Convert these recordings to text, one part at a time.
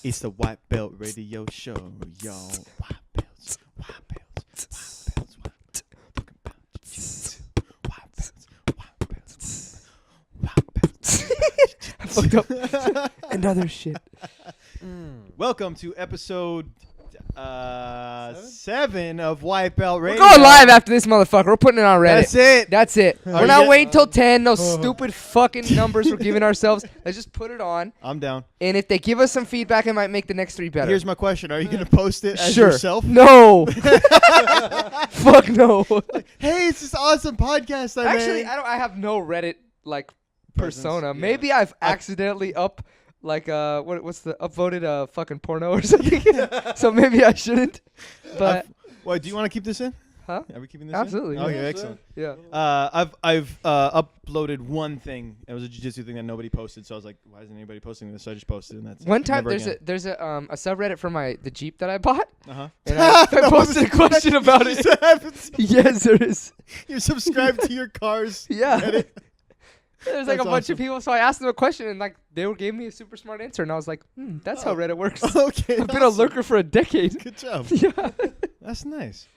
It's the White Belt Radio Show, y'all. White belts, white belts, white belts, white belts. Talking about jiu-jitsu. White belts, white belts, white belts. I fucked up. Another shit. Welcome to episode 7 of White Belt Radio. We're going live after this motherfucker. We're putting it on Reddit. That's it. We're not waiting till 10. No stupid fucking numbers we're giving ourselves. Let's just put it on. I'm down. And if they give us some feedback, it might make the next 3 better. Here's my question. Are you going to post it as Sure. yourself? No. Fuck no. Hey, it's this awesome podcast I Actually, made. I have no Reddit Presence, persona. yeah. Maybe I've accidentally what's the upvoted fucking porno or something. So maybe I shouldn't. But Wait, do you want to keep this in? huh? Are we keeping this Absolutely. in? Yeah. Okay, Yeah, excellent. Yeah. I've uploaded one thing. It was a jiu-jitsu thing that nobody posted, so I was like, why isn't anybody posting this? So I just posted it, and that's One it. time Never there's again. a subreddit for the Jeep that I bought. Uh-huh. And I posted a question about it. it. Yes, there is. You're subscribed to your cars. Yeah. Reddit. There's like That's a bunch awesome. of people, so I asked them a question, and they gave me a super smart answer, and I was like, that's how Reddit works. Okay. I've been a awesome. lurker for a decade. Good job. Yeah. That's nice.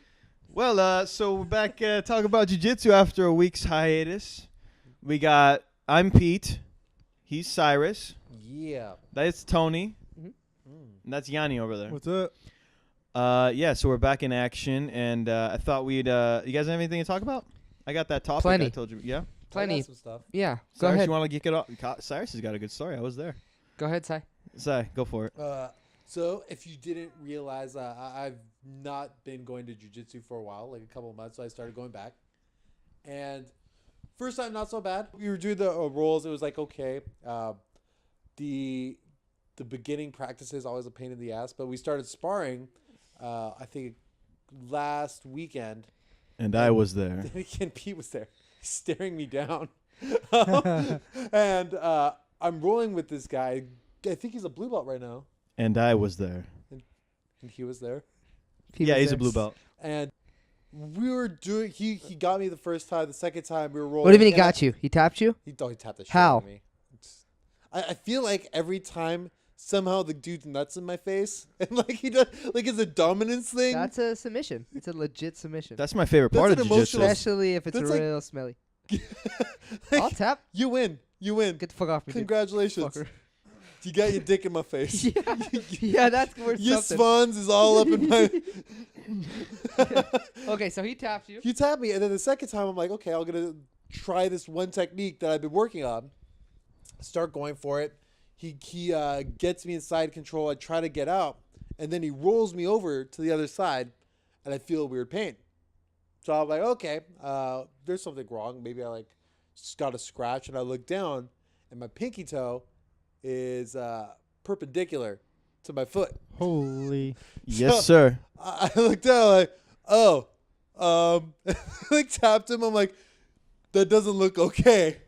Well, so we're back talking about jiu-jitsu after a week's hiatus. I'm Pete. He's Cyrus. Yeah. That's Tony. Mhm. And that's Yianni over there. What's up? Yeah, so we're back in action, and I thought we'd. You guys have anything to talk about? I got that topic. Plenty. I told you. Yeah. Plenty. Some stuff. Yeah. Go Cyrus, ahead. you want to kick it off? Cyrus has got a good story. I was there. Go ahead, Cy. Cy, go for it. So if you didn't realize, I've not been going to jiu-jitsu for a while, like a couple of months. So I started going back, and first time not so bad. We were doing the rolls. It was like okay. The beginning practice is always a pain in the ass, but we started sparring. I think last weekend. And I was there. Then again, Pete was there, staring me down, and I'm rolling with this guy. I think he's a blue belt right now, And I was there. and he was there. Yeah, he's a blue belt. And we were doing. He got me the first time. The second time we were rolling. What do you mean he and got you? He tapped you? He tapped the shit How? out of me. I feel like every time somehow the dude's nuts in my face, and like he does, like it's a dominance thing. That's a submission. It's a legit submission. That's my favorite part That's of an jiu-jitsu. emotional- Especially if it's That's like- real smelly. Like, I'll tap. you win. You win. Get the fuck off me, dude. Congratulations. Fucker. You got your dick in my face. Yeah. Yeah, that's worth Your something. swans is all up in my. Okay, so he tapped you. He tapped me, and then the second time I'm like, okay, I'm gonna try this one technique that I've been working on. Start going for it. He gets me in side control. I try to get out, and then he rolls me over to the other side, and I feel a weird pain. So I'm like, okay, there's something wrong. Maybe I just got a scratch, and I look down, and my pinky toe is perpendicular to my foot. Holy. Yes, sir. I looked down like, oh, like tapped him. I'm like, that doesn't look okay.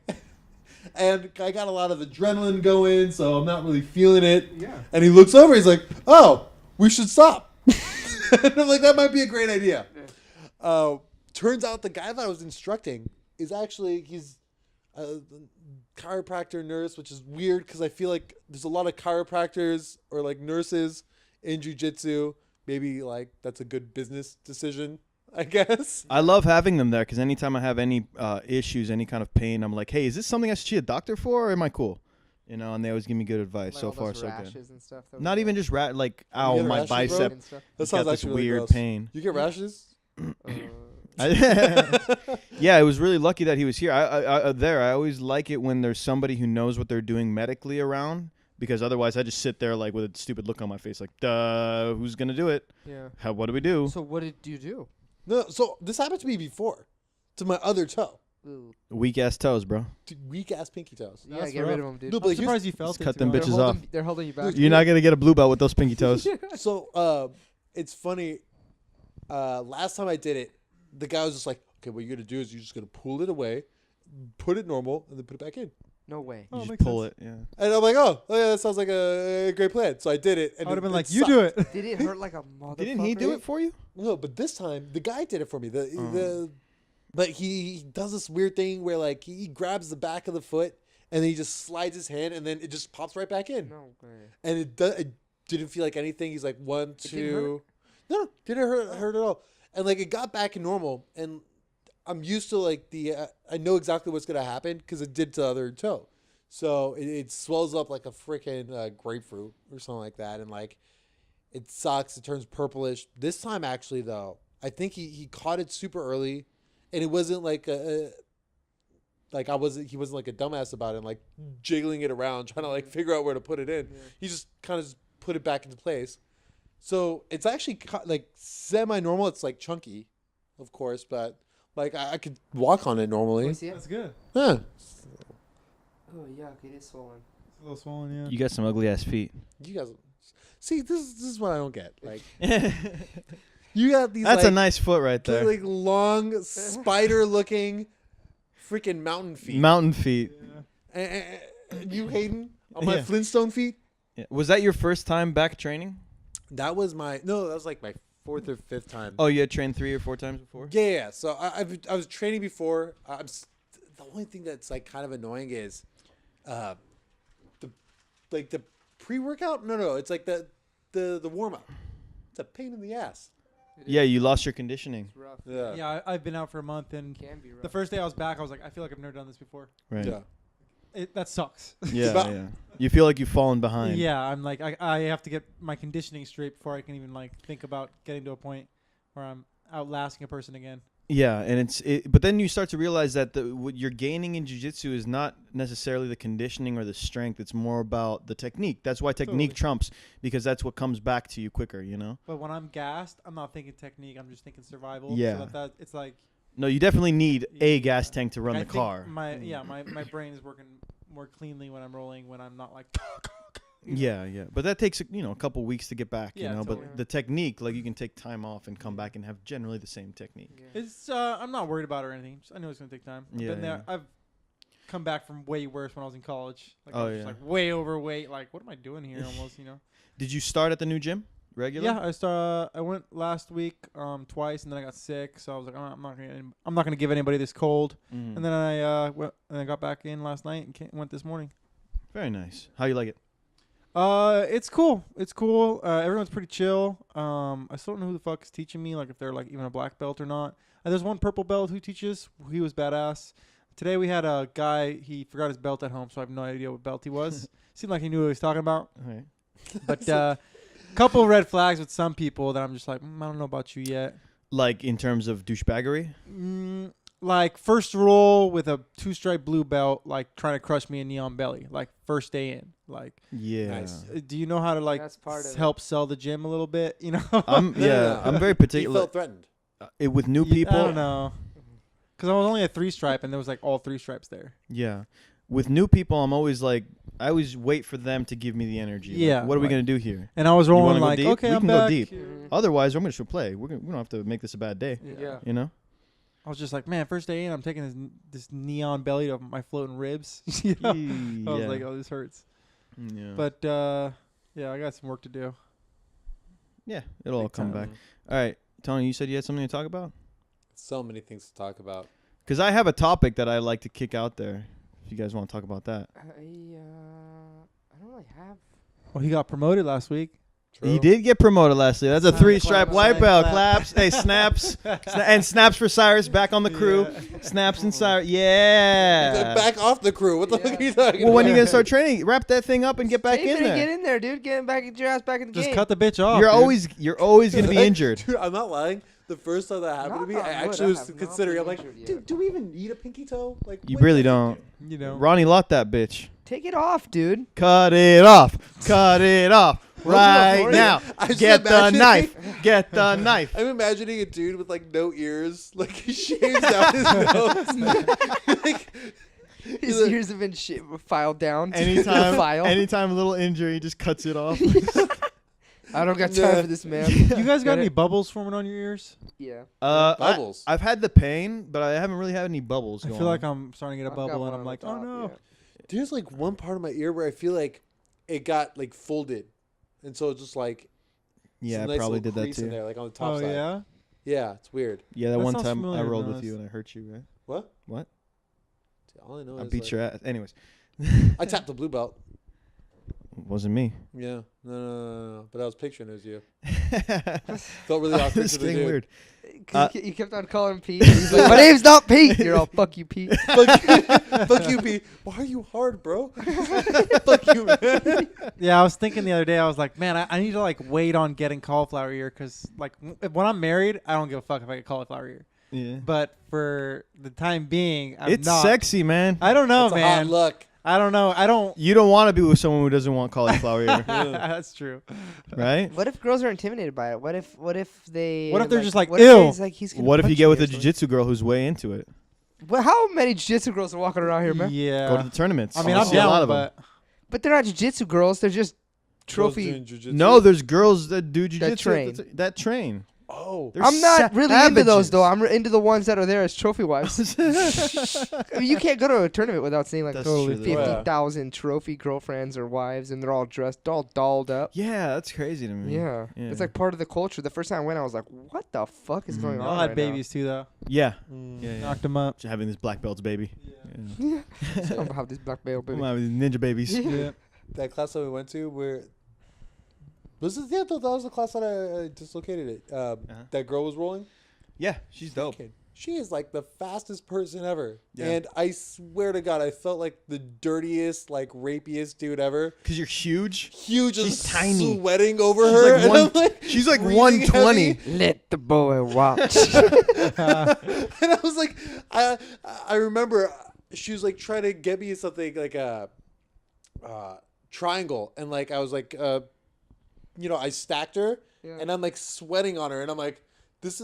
And I got a lot of adrenaline going, so I'm not really feeling it. Yeah. And he looks over, he's like, oh, we should stop. And I'm like, that might be a great idea. Turns out the guy that I was instructing is actually, he's a chiropractor nurse, which is weird because I feel like there's a lot of chiropractors or like nurses in jiu-jitsu. Maybe like that's a good business decision, I guess. I love having them there because anytime I have any issues, any kind of pain, I'm like, hey, is this something I should see a doctor for, or am I cool? You know, and they always give me good advice. Like so all far, those so good. rashes and stuff that Not was even there. just like, You ow, get my rashes, bro? bicep. And stuff. That It's got sounds this actually really weird gross. pain. You get rashes? Yeah, I was really lucky that he was here. I always like it when there's somebody who knows what they're doing medically around, because otherwise I just sit there like with a stupid look on my face, like, duh, who's gonna do it? Yeah. What do we do? So what did you do? No, so this happened to me before, to my other toe. Ooh. Weak ass toes, bro. Weak ass pinky toes. Yeah, That's get rid rough. of them, dude. No, I'm but surprised you felt Just it. cut to them be bitches honest. off. They're holding you back. You're not gonna get a blue belt with those pinky toes. So it's funny. Last time I did it, the guy was just like, "Okay, what you're gonna do is you're just gonna pull it away, put it normal, and then put it back in." No way. Oh, You just makes pull sense. it, yeah. And I'm like, "Oh, yeah, that sounds like a great plan." So I did it. And I would have been like, it "You do sucked. it." Did it hurt like a motherfucker? Didn't he do it for you? No, but this time the guy did it for me. Oh. But he does this weird thing where like he grabs the back of the foot and then he just slides his hand and then it just pops right back in. No way. And it didn't feel like anything. He's like 1, didn't 2. No, didn't hurt at all. And like it got back to normal. And I'm used to like I know exactly what's gonna happen because it did to the other toe. So it swells up like a freaking grapefruit or something like that, and like it sucks. It turns purplish. This time actually though, I think he caught it super early, and it wasn't like he wasn't like a dumbass about it, and like jiggling it around, trying to like figure out where to put it in. Yeah. He just kind of just put it back into place. So it's actually like semi-normal. It's like chunky, of course, but like I could walk on it normally. See it? That's good. Yeah. Oh yuck! It is swollen. It's a little swollen, yeah. You got some ugly ass feet. You guys see this is what I don't get. Like you got these. That's like, a nice foot right there. like long spider-looking freaking mountain feet. Mountain feet. And you, Hayden, on my Yeah. Flintstone feet. Yeah. Was that your first time back training? That was that was like my 4th or 5th time. Oh, you had trained 3 or 4 times before? Yeah. So I was training before. The only thing that's like kind of annoying is, the pre-workout. No, it's like the warm-up. It's a pain in the ass. Yeah, you lost your conditioning. It's rough. Yeah. Yeah, I've been out for a month, and Can be rough. the first day I was back, I was like, I feel like I've never done this before. Right. Yeah. That sucks. Yeah, But- yeah. You feel like you've fallen behind. Yeah, I'm like, I have to get my conditioning straight before I can even like think about getting to a point where I'm outlasting a person again. Yeah, and but then you start to realize that what you're gaining in jiu-jitsu is not necessarily the conditioning or the strength. It's more about the technique. That's why technique Totally. trumps, because that's what comes back to you quicker, you know? But when I'm gassed, I'm not thinking technique. I'm just thinking survival. Yeah. So that it's like No, you definitely need a Yeah. gas tank to run I the think car. My brain is working more cleanly when I'm rolling, when I'm not like. you know? Yeah. But that takes, a couple weeks to get back, Yeah, you know? totally. But the technique, like you can take time off and come back and have generally the same technique. Yeah. It's I'm not worried about it or anything. I know it's gonna take time. I've Yeah, been there. yeah. I've come back from way worse when I was in college. Like I Oh, was just yeah. like way overweight. Like what am I doing here? Almost, you know. Did you start at the new gym regular? Yeah, I went last week twice, and then I got sick. So I was like, I'm not gonna give anybody this cold. Mhm. And then I went and I got back in last night and went this morning. Very nice. How you like it? It's cool. It's cool. Everyone's pretty chill. I still don't know who the fuck is teaching me, like if they're like even a black belt or not. There's one purple belt who teaches. He was badass. Today we had a guy. He forgot his belt at home, so I have no idea what belt he was. Seemed like he knew what he was talking about. All right. But couple red flags with some people that I'm just like, I don't know about you yet. Like in terms of douchebaggery? Like first roll with a 2-stripe blue belt, like trying to crush me in neon belly, like first day in. Like, Yeah. Nice. do you know how to like That's part of it. help sell the gym a little bit? You know, I'm No. I'm very He particular felt threatened. with new I people. don't know, because I was only a 3-stripe and there was like all 3 stripes there. Yeah. With new people, I'm always like, I always wait for them to give me the energy. Like, Yeah, what are we like- going to do here? And I was You wanna rolling go like, deep? okay, We I'm can go back. deep. Mhm. Otherwise, we don't play. We don't have to make this a bad day. Yeah. You know? I was just like, man, first day in, I'm taking this neon belly to my floating ribs. You know? I was Yeah. like, oh, this hurts. Yeah. But yeah, I got some work to do. yeah, it'll all Big come time. back. All right, Tony, you said you had something to talk about? So many things to talk about. Because I have a topic that I like to kick out there. If you guys want to talk about that. I don't really have. Well, he got promoted last week. He did get promoted last year. That's a Clap, 3-stripe clap, white clap, belt. clap. Claps. Hey, snaps. And snaps for Cyrus back on the crew. Yeah. Snaps and Cyrus. Yeah. Back off the crew. What the fuck are you talking Well, when are you about? going to start training? Wrap that thing up and get back Tape in it and Get there. in there, dude. Get your ass back in the Just game. cut the bitch off. You're always going to be injured. Dude, I'm not lying. The first time that happened to me, Knock I on wood, actually I was have not considering. been I'm like, injured yet. dude, do we even need a pinky toe? Like, You what really the- don't. You know. Ronnie Lott that bitch. Take it off, dude. Cut it off. Cut it off. Right Morning. now. I just Get the imagining- knife. Get the knife. I'm imagining a dude with like no ears, like he shaves out his nose. Like, His like- ears have been filed down. to the Anytime, file. anytime a little injury, he just cuts it off. I don't got time Nah. for this, man. You guys got Get any it? bubbles forming on your ears? Yeah. Bubbles. I've had the pain, but I haven't really had any bubbles I going. feel like I'm starting to get a I've got bubble, one and on I'm the like, oh top, no. yeah. There's like one part of my ear where I feel like it got like folded, and so it's just like Yeah, some I nice probably little did that crease in too. there, like on the top Oh side. yeah. Yeah, it's weird. Yeah, that That one sounds time I familiar, rolled to with be you honest. and I hurt you, right? What? What? All I know I is beat like, your ass. Anyways, I tapped the blue belt. wasn't me. Yeah. No. But I was picturing it as you. Felt really awkward It's to the getting dude. weird. 'Cause you kept on calling him Pete. He's like, my name's not Pete. You're all, fuck you, Pete. Fuck you, Pete. Why are you hard, bro? Fuck you, man. Yeah, I was thinking the other day. I was like, man, I need to like wait on getting cauliflower ear because like when I'm married, I don't give a fuck if I get cauliflower ear. Yeah. But for the time being, I'm It's not. sexy, man. I don't know, That's a hot man. look. I don't know. I don't. You don't want to be with someone who doesn't want cauliflower ear, That's true. right? What if girls are intimidated by it? What if they? What if they're just like, what if ew? he's like, he's gonna What if you punch get with or a something? jiu-jitsu girl who's way into it? Well, how many jiu-jitsu girls are walking around here, man? Yeah. Go to the tournaments. I mean, You I'm see a lot down, of them. but But they're not jiu-jitsu girls. They're just Girls trophy. doing jujitsu? No, there's girls that do jiu-jitsu train. that train. Oh. They're I'm not really into those savages. though. I'm into the ones that are there as trophy wives. I mean, you can't go to a tournament without seeing like That's totally true. 50,000 trophy girlfriends or wives, and they're all dressed, all dolled up. Yeah, that's crazy to me. Yeah. It's like part of the culture. The first time I went, I was like, "What the fuck is Mhm. going they on?" all had right babies too, though. Yeah. Mm. Yeah. Knocked them up. Having these black belts, baby. now. I'm gonna have this black belt, baby. Come on, these ninja babies. Yeah. That class that we went to, where that was the class that I dislocated it. That girl was rolling. Yeah, she's dope. Kid. She is like the fastest person ever. Yeah. And I swear to God, I felt like the dirtiest, like rapiest dude ever. Cause you're huge. Huge, She's just tiny. sweating over She's her. like and one- I'm like She's like breathing 120. heavy. Let the boy watch. And I was like, I remember she was like trying to get me something like a triangle, and like I was like, I stacked her, Yeah. and I'm like sweating on her, and I'm like, this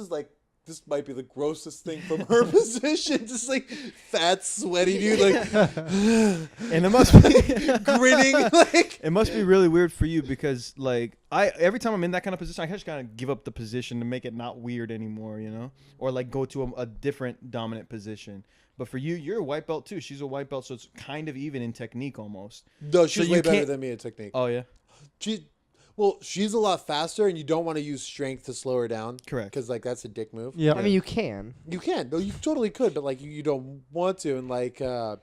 might be the grossest thing from her position, just like fat, sweaty dude, like And it must be grinning, like. it must be really weird for you because like every time I'm in that kind of position, I just kind of give up the position to make it not weird anymore, you know, or like go to a different dominant position. But for you, you're a white belt too. She's a white belt, so it's kind of even in technique almost. No, she's you way better can't- than me at technique. Oh yeah, She's a lot faster, and you don't want to use strength to slow her down. Correct. Because like that's a dick move. Yeah. I mean, you can. You can. No, you totally could, but like you don't want to, and like I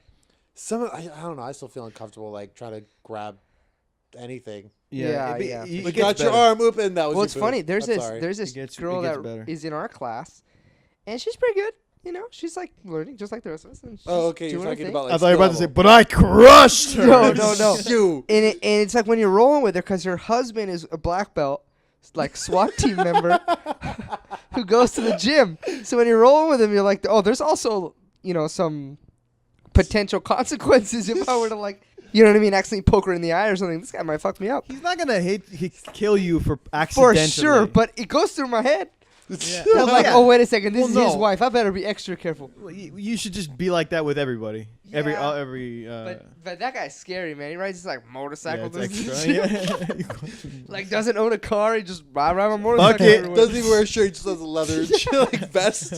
don't know. I still feel uncomfortable like trying to grab anything. Yeah, It yeah. it Like gets got your better. arm open. That was. Well, your it's boob. funny. There's I'm this sorry. there's this It gets girl that better. is in our class, and she's pretty good. You know, she's like learning just like the rest of us. And she's Oh, okay. You're doing her talking thing. about like. I thought you were about to say, skill but I crushed her. No. You. And it's like when you're rolling with her, because her husband is a black belt, like SWAT team member, who goes to the gym. So when you're rolling with him, you're like, oh, there's also some potential consequences if I were to like, you know what I mean, accidentally poke her in the eye or something. This guy might fuck me up. He's not gonna kill you for For accidentally. sure, but it goes through my head. Yeah. I'm like, Yeah. oh, wait a second, this Well, is his no. wife. I better be extra careful. Well, you should just be like that with everybody. Every. Yeah. But that guy's scary, man. He rides this like Yeah, motorcycle. it's does extra. this Yeah. like doesn't own a car. He just ride around a motorcycle. it. everywhere. Doesn't even wear a shirt. He just has a leather like vest.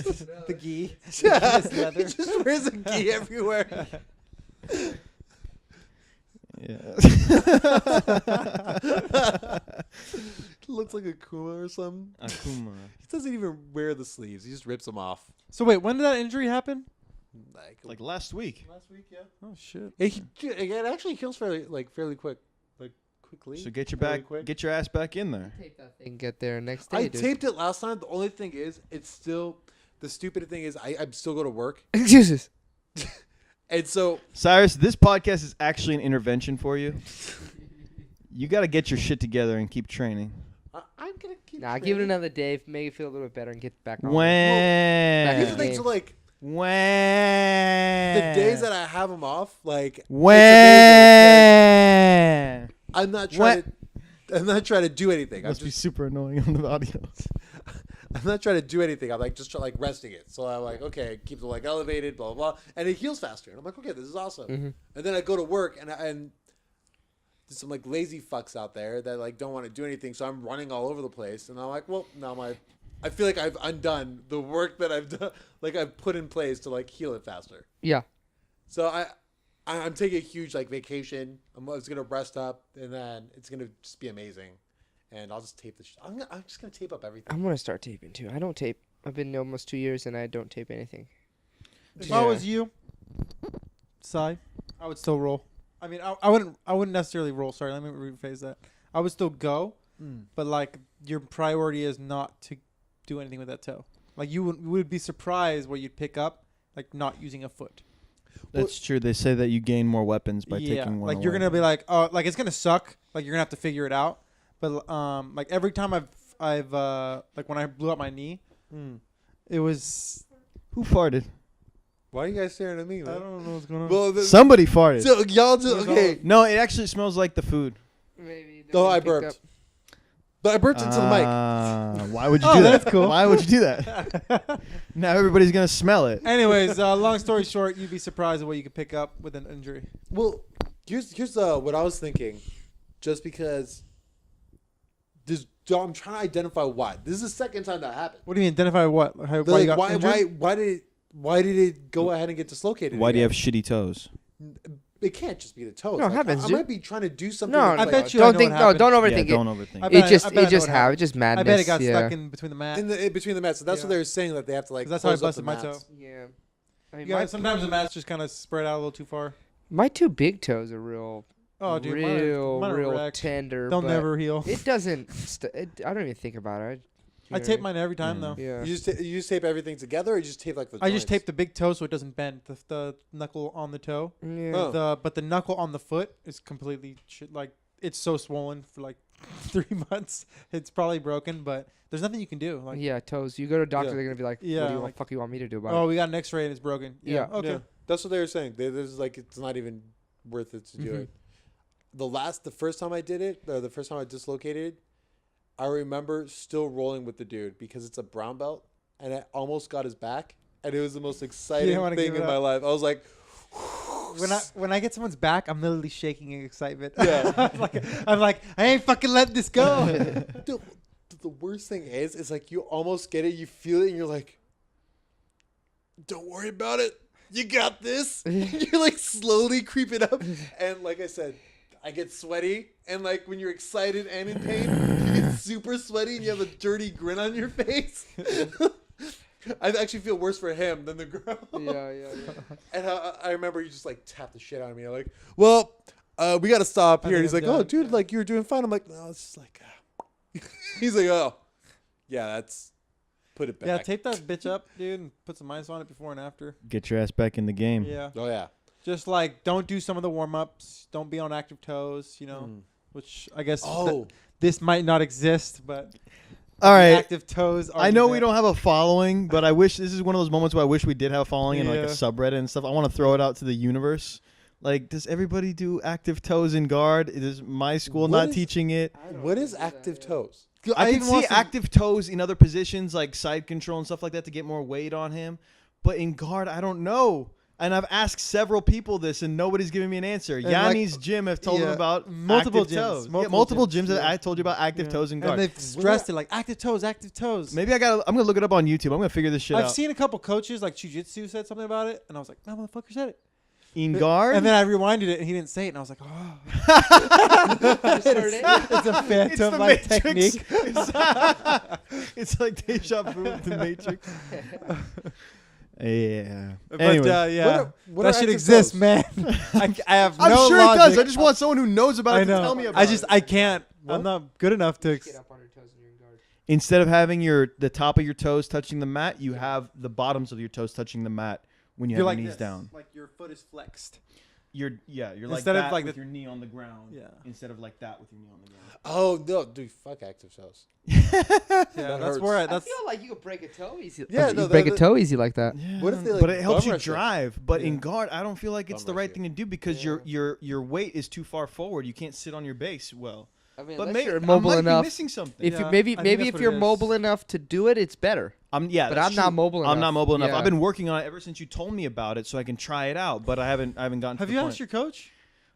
The gi. Yeah. Just leather. He just wears a gi everywhere. Looks like a Kuma or something. Akuma. He doesn't even wear the sleeves. He just rips them off. So wait, when did that injury happen? Like last week. last week, yeah. Oh shit. It actually heals fairly quick, quickly. So get your fairly back, quick. get your ass back in there. Tape that thing. Get there next day. I dude. taped it last time. The only thing is, it's still the stupid thing is I'm still go to work, Excuses. and so Cyrus, this podcast is actually an intervention for you. You got to get your shit together and keep training. I'm gonna keep. Nah, give it training. another day. Make it feel a little bit better and get back on. Here's the When? thing. So like When? the days that I have them off, like it's When? amazing 'cause I'm not trying to do anything. I'm Must be just super annoying on the audio. I'm not trying to do anything. I'm like just like resting it. So I'm like, okay, keep the leg elevated, blah blah blah, and it heals faster. And I'm like, okay, this is awesome. Mhm. And then I go to work and there's some like lazy fucks out there that like don't want to do anything. So I'm running all over the place, and I'm like, well, now I feel like I've undone the work that I've done, like I've put in place to like heal it faster. Yeah. So I'm taking a huge like vacation. I'm just gonna rest up, and then it's gonna just be amazing. And I'll just tape the shit. I'm just gonna tape up everything. I'm gonna start taping too. I don't tape. I've been almost 2 years and I don't tape anything. If I was you, Cy, I would still roll. I mean, I wouldn't necessarily roll. Sorry, let me rephrase that. I would still go, but like your priority is not to do anything with that toe. Like you would be surprised what you'd pick up, like not using a foot. That's true. They say that you gain more weapons by taking one. Like you're gonna be like, oh, like it's gonna suck. Like you're gonna have to figure it out. But like every time I've like when I blew up my knee, it was. Who farted? Why are you guys staring at me? I Man? don't know what's going on. Well, Somebody farted. so y'all do okay. No, it actually smells like the food. Maybe. Oh, I burped. But I burped into the mic. Why would you do that? That's cool. Why would you do that? Now everybody's gonna smell it. Anyways, long story short, you'd be surprised at what you could pick up with an injury. Well, here's what I was thinking. Just because I'm trying to identify why. This is the second time that happened. What do you mean? Identify what? Why did it go ahead and get dislocated? Why do you again? have shitty toes? It can't just be the toes. No, it Like, happens, I dude. might be trying to do something. No, with, I like, bet you I don't know think. what No, happened. don't Yeah, overthink don't it. overthink. I it. bet- It just, I bet I it know just what have. happened. It's just madness. I bet it got yeah. stuck in between the mat. in between the mats. So that's what Yeah. they're saying, that they have to like. 'Cause that's how I close up busted my the toe. mats. Yeah. I mean, Yeah, sometimes the mats just kind of spread out a little too far. my two big toes are real, Oh, dude, mine are real wrecked. tender. They'll but never heal. It doesn't. I don't even think about it. I tape mine every time though. Yeah. You just tape everything together, or you just tape like the. I just joints? tape the big toe so it doesn't bend. The knuckle on the toe. Yeah. Oh. But the knuckle on the foot is completely like it's so swollen for like 3 months. It's probably broken, but there's nothing you can do. Like, Yeah, toes. You go to a doctor, Yeah. they're gonna be like, Yeah, "What do you like- fuck you want me to do about oh, we got an X-ray and it's broken. Yeah. Okay. Yeah, that's what they were saying. There's like it's not even worth it to do it. The first time I did it, the first time I dislocated, I remember still rolling with the dude because it's a brown belt, and I almost got his back, and it was the most exciting wanna thing give in it my up. life. I was like, When I get someone's back, I'm literally shaking in excitement. Yeah. I'm like, I ain't fucking letting this go. Dude, the worst thing is like you almost get it, you feel it, and you're like, don't worry about it. You got this. You're like slowly creeping up. And like I said, I get sweaty. And like when you're excited and in pain, you get super sweaty and you have a dirty grin on your face. I actually feel worse for him than the girl. Yeah. And I remember you just like tapped the shit out of me. I'm like, well, we got to stop I here. And think he's like, I'm oh, done. dude, like you were doing fine. I'm like, no, it's just like, he's like, oh, yeah, that's, put it back. Yeah, tape that bitch up, dude, and put some ice on it before and after. Get your ass back in the game. Yeah. Oh, yeah. Just like don't do some of the warm-ups. Don't be on active toes, you know, which I guess Oh, this might not exist, but All right. active toes are I know we don't have a following, but I wish this is one of those moments where I wish we did have a following in like a Yeah. subreddit and stuff. I want to throw it out to the universe. Like, does everybody do active toes in guard? Is my school What not is- teaching it? what is active toes? I can even see want some- active toes in other positions like side control and stuff like that to get more weight on him. But in guard, I don't know. And I've asked several people this, and nobody's giving me an answer. And, Yanni's gym have told him yeah, about multiple active gyms, toes. multiple Multiple gyms, gyms that yeah. I told you about active toes in guard. And they've stressed it like active toes, active toes. Maybe I'm gonna look it up on YouTube. I'm gonna figure this shit I've out. seen a couple coaches like jiu-jitsu said something about it, and I was like, that motherfucker said it. In guard, And then I rewinded it, and he didn't say it, and I was like, oh. It's a phantom like technique. It's like deja vu with the Matrix. Yeah. But Anyway, yeah, what that are should active exist, toes? man. I have I'm no sure logic. it does. I just want someone who knows about I it to know. tell me about I it. can't. I'm not good enough to. Get up on your toes when you're in guard. Instead of having the top of your toes touching the mat, you have the bottoms of your toes touching the mat when you You're have like your knees this, down. like your foot is flexed. You're like Instead of that like with the- your knee on the ground. Yeah. Instead of like that with your knee on the ground. Oh, no, dude, fuck active toes. Yeah, That that's hurts. where I that's. feel like you could break a toe easy. Yeah, you no, break the- a toe easy like that. Yeah, What if they, but like, it helps bum you rush you? drive. But in Yeah. guard, I don't feel like it's Bum the rush right you. thing to do because your weight is too far forward. You can't sit on your base well. I mean, But unless maybe you're I mobile might enough. be missing something. If Yeah, you I maybe think maybe that's if what you're it is. mobile enough to do it, it's better. But But I'm not mobile enough. I'm not mobile enough. Yeah. I've been working on it ever since you told me about it, so I can try it out. But I haven't gotten. Have to you the asked point. your coach?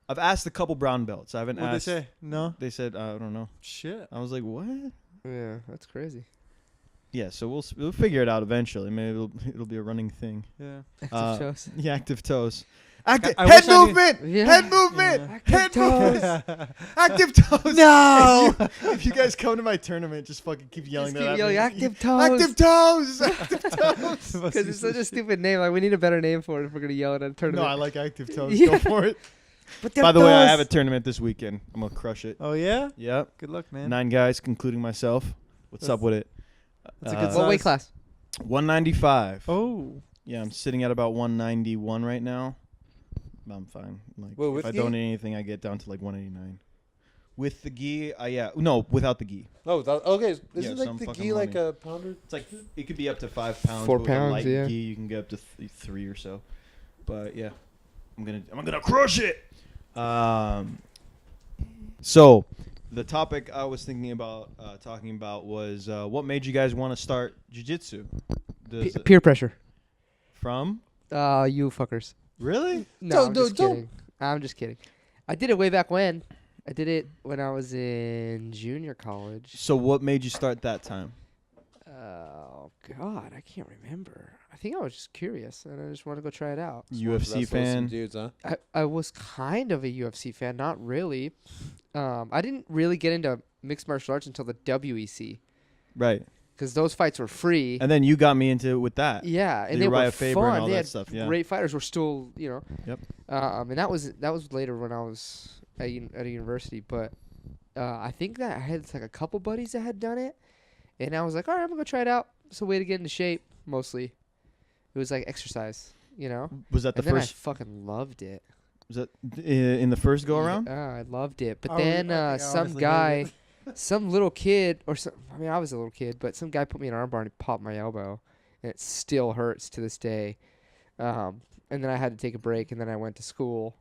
I've asked a couple brown belts. I haven't What they asked. say? No. They said I don't know. Shit. I was like, what? Yeah, that's crazy. Yeah, so we'll figure it out eventually. Maybe it'll be a running thing. Yeah. Active toes. Yeah, active toes. Active I head wish I knew- movement. Yeah. Head movement. Yeah. Head movement. Active toes. No. If you guys come to my tournament, just fucking keep yelling Just that. keep at yelling, me. active toes. Active toes. Active toes. Because it's such a stupid name. Like we need a better name for it if we're gonna yell it at a No, tournament. I like active toes. Yeah. Go for it. But By the way, I have a tournament this weekend. I'm gonna crush it. Oh yeah. Yep. Good luck, man. 9 guys, concluding myself. What's up with it? That's a good What size. weight class? 195. Oh. Yeah, I'm sitting at about 191 right now. I'm fine. Like, Wait, if with I gi? don't eat anything, I get down to like 189. With the gi, no, without the gi. Oh, okay. Yeah, Isn't some like the fucking gi like money. a pounder? It's like it could be up to 5 pounds. 4 but with a pounds, light yeah. gi, you can get up to 3 or so. But yeah, I'm gonna crush it. So the topic I was thinking about talking about was what made you guys want to start jiu-jitsu? Peer pressure. From? You fuckers. Really? No, Don't- I'm just don't- kidding. I'm just kidding. I did it way back when. I did it when I was in junior college. So what made you start that time? Oh God, I can't remember. I think I was just curious and I just wanted to go try it out. UFC Wrestle with some fan? dudes, huh? I was kind of a UFC fan, not really. I didn't really get into mixed martial arts until the WEC Right. because those fights were free. And then you got me into it with that. Yeah, and the they were Uriah Faber fun. and all they that had stuff, yeah. great fighters. Were still, Yep. And that was later when I was at a university. But I think that I had like a couple buddies that had done it, and I was like, all right, I'm gonna go try it out. It's a way to get into shape. Mostly, it was like exercise, Was that the and then I first? fucking loved it. Was that in the first go around? I loved it. But I would- then I think I some honestly guy, hated some little kid, I was a little kid, but some guy put me in an armbar and popped my elbow, and it still hurts to this day. And then I had to take a break, and then I went to school.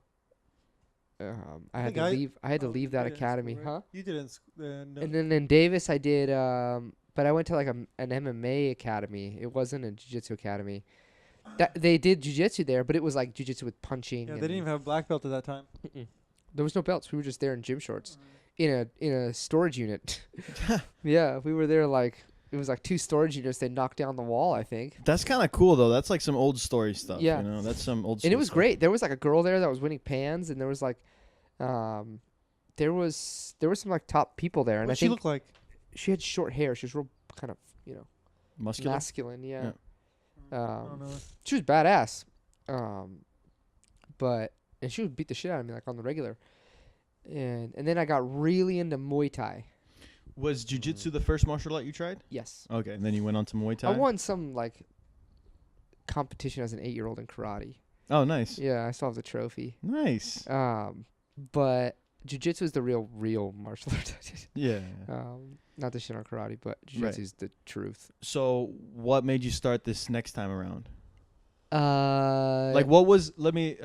I had think to leave. I had to Oh, leave you that did it in academy, school, right? huh? You did it in school. No. And then in Davis, I did. But I went to like an MMA academy. It wasn't a jiu-jitsu academy. They did jiu-jitsu there, but it was like jiu-jitsu with punching. Yeah, and they didn't even have black belt at that time. There was no belts. We were just there in gym shorts, in a storage unit. Yeah, we were there like it was like 2 storage units. They knocked down the wall, I think. That's kind of cool though. That's like some old story stuff. Yeah. That's some old. And it school was stuff. great. There was like a girl there that was winning pans, and there was like, there were some like top people there, and What I did she think look like? she had short hair. She was real kind of Muscular. masculine. Yeah. I don't know. She was badass. And she would beat the shit out of me like on the regular. And then I got really into Muay Thai. Was jiu-jitsu the first martial art you tried? Yes. Okay, and then you went on to Muay Thai. I won some like competition as an 8-year-old in karate. Oh, nice. Yeah, I still have the trophy. Nice. But jiu-jitsu is the real martial art. Yeah. Not the shit on karate, but jiu-jitsu is the truth. So, what made you start this next time around? Like What was? Let me.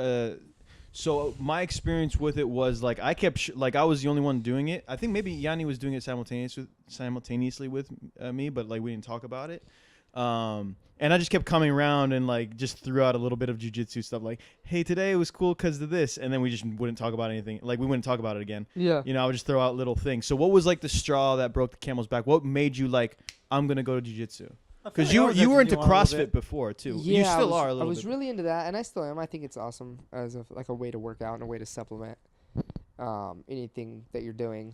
So my experience with it was like I kept I was the only one doing it. I think maybe Yianni was doing it simultaneously with me, but like we didn't talk about it. And I just kept coming around and like just threw out a little bit of jiu-jitsu stuff like, hey, today it was cool because of this. And then we just wouldn't talk about anything. Like we wouldn't talk about it again. Yeah. I would just throw out little things. So what was like the straw that broke the camel's back? What made you like, I'm going to go to jiu-jitsu? Because you were into CrossFit before too. Yeah, you still are a I little was bit. really into that, and I still am. I think it's awesome as a way to work out and a way to supplement anything that you're doing.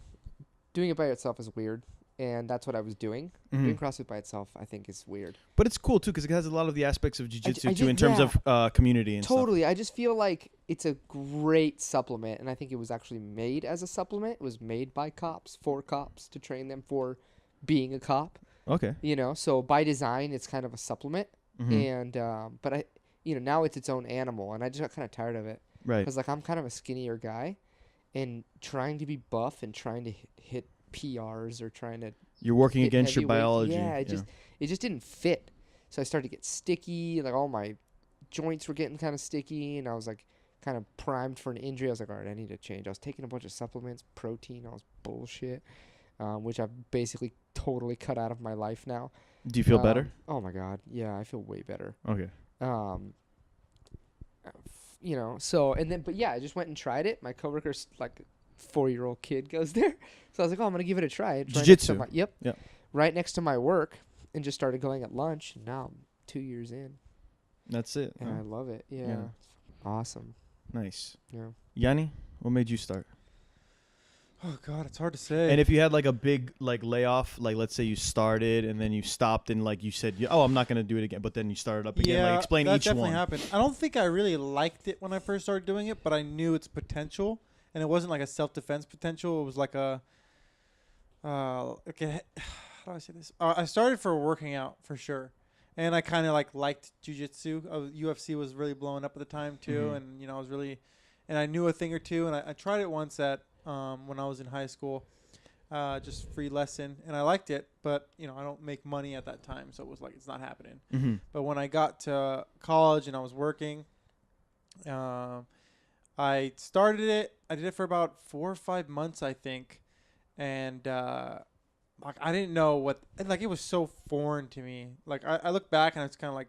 Doing it by yourself is weird, and that's what I was doing. Mhm. Doing CrossFit by itself, I think, is weird. But it's cool too because it has a lot of the aspects of jiu-jitsu I too in ju- terms yeah. of community and Totally. I just feel like it's a great supplement, and I think it was actually made as a supplement. It was made by cops, for cops, to train them for being a cop. stuff. Okay. So by design, it's kind of a supplement. Mhm. And but now it's its own animal, and I just got kind of tired of it. Right. Because like I'm kind of a skinnier guy, and trying to be buff and trying to hit PRs or trying to You're working hit against your heavyweight- biology. Yeah, it just didn't fit. So I started to get sticky. Like all my joints were getting kind of sticky, and I was like kind of primed for an injury. I was like, all right, I need to change. I was taking a bunch of supplements, protein, all this bullshit, which I've basically totally cut out of my life now. Do you feel better? Oh my god, yeah, I feel way better. Okay. So but yeah, I just went and tried it. My coworker's like 4-year-old kid goes there, so I was like, oh, I'm gonna give it a try. It's right next to Jiu-jitsu. my- Yep. Yeah. Right next to my work, and just started going at lunch. And now I'm 2 years in, That's it. and huh? I love it. Yeah. Yeah. Awesome. Nice. Yeah. Yianni, what made you start? Oh God, it's hard to say. And if you had like a big like layoff, like let's say you started and then you stopped and like you said, oh, I'm not gonna do it again, but then you started up again. Like explain that each definitely one. happened. I don't think I really liked it when I first started doing it, but I knew its potential, and it wasn't like a self-defense potential. It was like a okay. How do I say this? I started for working out for sure, and I kind of like liked jiu-jitsu. UFC was really blowing up at the time too, and I was really, and I knew a thing or two, and I tried it once at when I was in high school, just free lesson, and I liked it, but I don't make money at that time, so it was like it's not happening. Mm-hmm. But when I got to college and I was working, I started it. I did it for about 4 or 5 months, I think, and like I didn't know what, like it was so foreign to me. Like I look back and it's kind of like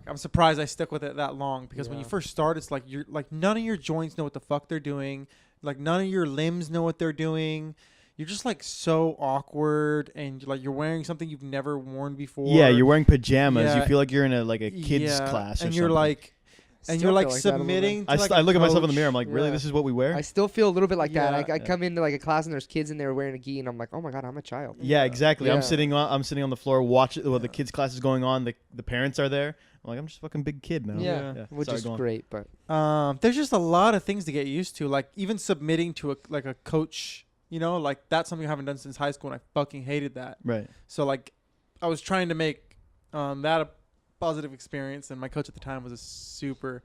I'm surprised I stuck with it that long, because when you first start, it's like you're like none of your joints know what the fuck they're doing. Like none of your limbs know what they're doing. You're just like so awkward, and like you're wearing something you've never worn before. Yeah, you're wearing pajamas. Yeah. You feel like you're in a kids class, and or you're something. like, and Still you're like feel like that a little bit. submitting. To I, like I a look at myself in the coach. mirror. I'm like, really? Yeah. This is what we wear? I still feel a little bit like that. Yeah. I come into like a class and there's kids in there wearing a gi, and I'm like, oh my god, I'm a child. Yeah, exactly. Yeah. I'm sitting on the floor watching while the kids' class is going on. The parents are there. I'm like, I'm just a fucking big kid now. Yeah, which Sorry, is go on. great, but There's just a lot of things to get used to. Like even submitting to a coach. Like that's something I haven't done since high school, and I fucking hated that. Right. So like, I was trying to make that a positive experience, and my coach at the time was a super,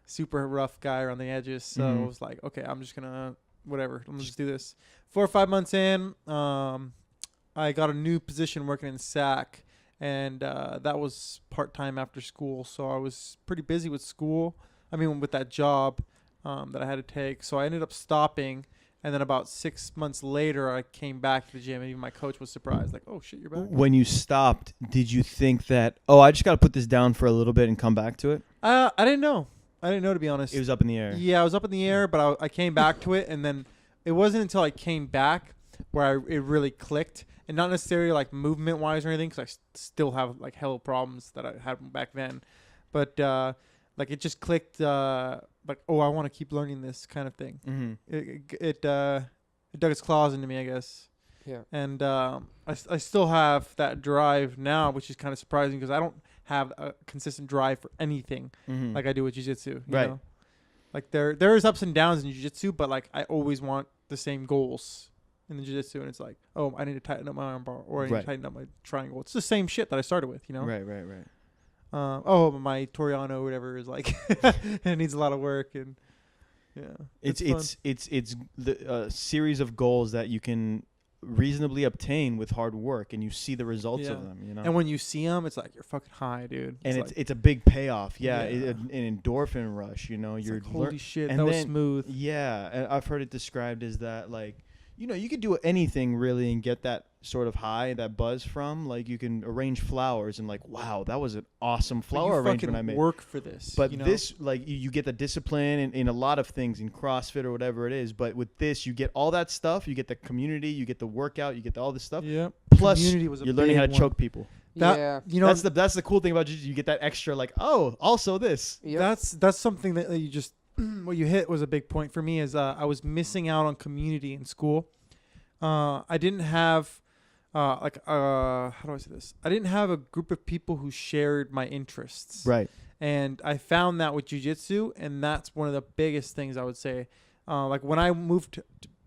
super rough guy around the edges. So I was like, okay, I'm just gonna whatever. I'm gonna just do this. 4 or 5 months in, I got a new position working in SAC, and that was part time after school. So I was pretty busy with school. I mean, with that job that I had to take. So I ended up stopping. And then about 6 months later, I came back to the gym, and even my coach was surprised, like, "Oh shit, you're back." When you stopped, did you think that, oh, I just got to put this down for a little bit and come back to it? I didn't know. To be honest. It was up in the air. Yeah, I was up in the air, but I came back to it, and then it wasn't until I came back where it really clicked, and not necessarily like movement wise or anything, because I still have like hell problems that I had back then, but like it just clicked. Like, oh, I want to keep learning this kind of thing. Mm-hmm. It dug its claws into me, I guess. yeah. And I still have that drive now, which is kind of surprising, because I don't have a consistent drive for anything Mm-hmm. like I do with jiu-jitsu. You Right. know? Like there is ups and downs in jiu-jitsu, but like I always want the same goals in the jiu-jitsu, and it's like, oh, I need to tighten up my armbar, or I need to tighten up my triangle. It's the same shit that I started with, Right. my Toriano or whatever is like it needs a lot of work, and It's fun. the series of goals that you can reasonably obtain with hard work, and you see the results of Yeah. them. And when you see them, it's like you're fucking high, dude. And like, it's a big payoff. Yeah, Yeah. An endorphin rush. it's You're like, holy shit, and that was then- smooth. Yeah, and I've heard it described as that, like, you could do anything really and get that sort of high, that buzz from. Like, you can arrange flowers and like, wow, that was an awesome flower But you arrangement I fucking made. work for this. But you know? this, like, you get the discipline in a lot of things, in CrossFit or whatever it is. But with this, you get all that stuff. You get the community. You get the workout. You get all this stuff. yeah. Plus, Community was a you're learning how to big one. choke people. That, yeah. That's the cool thing about jiu-jitsu. You get that extra, like, oh, also this. Yep. That's something that you just what you hit was a big point for me. Is I was missing out on community in school. I didn't have how do I say this? I didn't have a group of people who shared my interests. Right. And I found that with jiu-jitsu, and that's one of the biggest things I would say. Like when I moved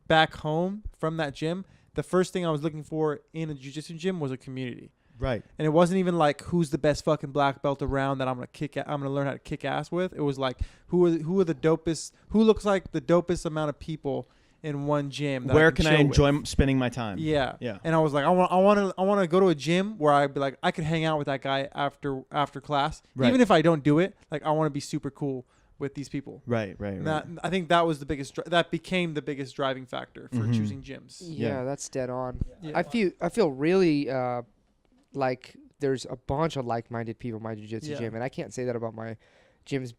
back home from that gym, the first thing I was looking for in a jiu-jitsu gym was a community. Right. And it wasn't even like who's the best fucking black belt around that I'm gonna learn how to kick ass with. It was like who are the dopest, who looks like the dopest amount of people in one gym. That Where can I chill enjoy with. spending my time? Yeah. Yeah. And I was like, I want to go to a gym where I'd be like, I could hang out with that guy after class, Right. even if I don't do it. Like I want to be super cool with these people. Right. And that, I think that was the biggest. That became the biggest driving factor for Mhm. choosing gyms. Yeah, that's dead on. Yeah. I feel really like there's a bunch of like-minded people in my jiu-jitsu Yeah. gym, and I can't say that about my gyms,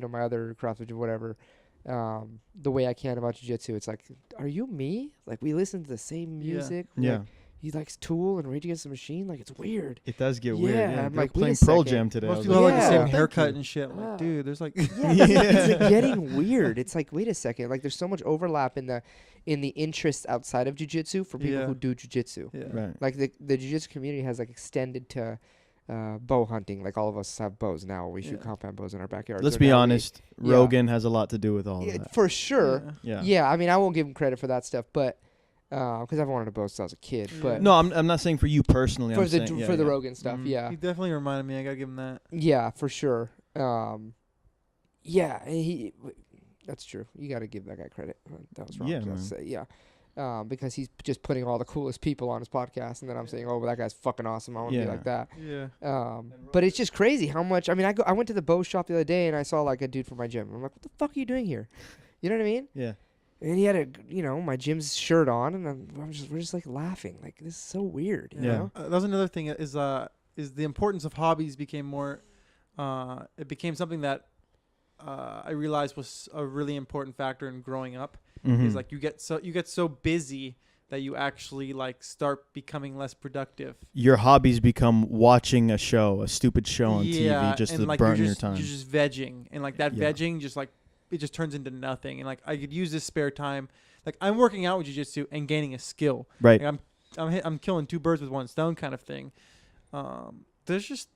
my other CrossFit gym, whatever. The way I can about jiu-jitsu, it's like, are you me? Like we listen to the same Yeah. music. Yeah. Like, he likes Tool and Rage Against the Machine. Like, it's weird. It does get weird. Yeah, Yeah, I'm they're like, wait playing a Pearl second. Jam today. I Most was people like, have like the Yeah. same Thank haircut you. and shit. I'm Yeah. like, dude, there's like. Yeah, it's like getting weird. It's like, wait a second. Like, there's so much overlap in the interests outside of jiu-jitsu for people Yeah. who do jiu-jitsu. Yeah. right. Like, the jiu-jitsu community has, like, extended to bow hunting. Like, all of us have bows now. We shoot Yeah. compound bows in our backyard. Let's So be now honest. Yeah. Rogan has a lot to do with all of Yeah, that. for sure. Yeah. Yeah. I mean, I won't give him credit for that stuff, but because I've wanted a bow since I was a kid. Yeah. But No, I'm not saying for you personally. for I'm the saying, for the Rogan stuff, Mhm. yeah, He definitely reminded me. I gotta give him that. yeah, for sure. Yeah, he. That's true. You got to give that guy credit. That was wrong. Yeah, to man. say. Yeah. Because he's just putting all the coolest people on his podcast, and then I'm saying, "Oh, well, that guy's fucking awesome. I want to Yeah. be like that." Yeah. But it's just crazy how much. I mean, I went to the bow shop the other day, and I saw like a dude from my gym. I'm like, "What the fuck are you doing here?" You know what I mean? Yeah. And he had my gym's shirt on, and we're just like laughing, like this is so weird. You Yeah. know? That was another thing is the importance of hobbies became more. It became something that I realized was a really important factor in growing up. Mhm. Is like you get so busy that you actually like start becoming less productive. Your hobbies become watching a stupid show on Yeah, TV, just and to like burn you're your just, time. You're just vegging, and like that Yeah. vegging just like it just turns into nothing. And like I could use this spare time. Like I'm working out with jiu-jitsu and gaining a skill. Right. Like I'm killing two birds with one stone kind of thing. There's just,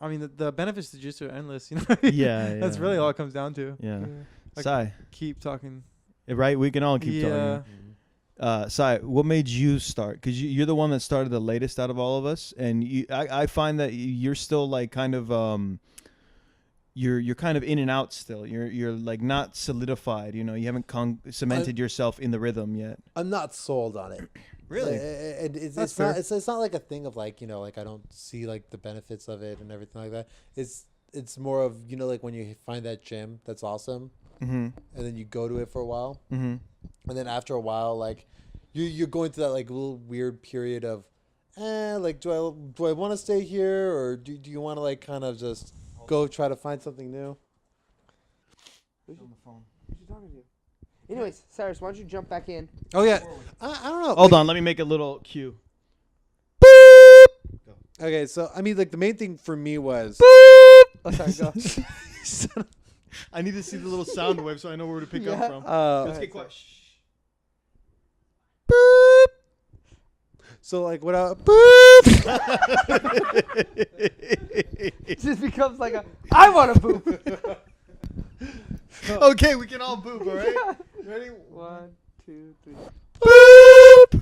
I mean, the benefits to jiu-jitsu are endless. You know. Yeah, That's yeah. really all it comes down to. Yeah. Like- Sai, Keep talking. right? We can all keep Yeah. talking. Sai, what made you start? Because you're the one that started the latest out of all of us, and I find that you're still like kind of you're kind of in and out still. You're like not solidified. You know, you haven't cemented yourself in the rhythm yet. I'm not sold on it. Really? And it's That's not. fair. It's not like a thing of like like I don't see like the benefits of it and everything like that. It's more of like when you find that gym that's awesome, Mm-hmm. and then you go to it for a while, Mm-hmm. and then after a while, like you're going through that like little weird period of, like do I want to stay here, or do you want to like kind of just go try to find something new? Who's you talking to? Anyways, Cyrus, why don't you jump back in? Oh yeah, I don't know. Hold on, let me make a little cue. Okay, so I mean, like the main thing for me was. Oh, sorry, go. I need to see the little sound wave so I know where to pick Yeah. up from. Let's get quiet. So like what? It just becomes like I want to poop. Okay, we can all boop, all right? Ready? 1, 2, 3. Boop!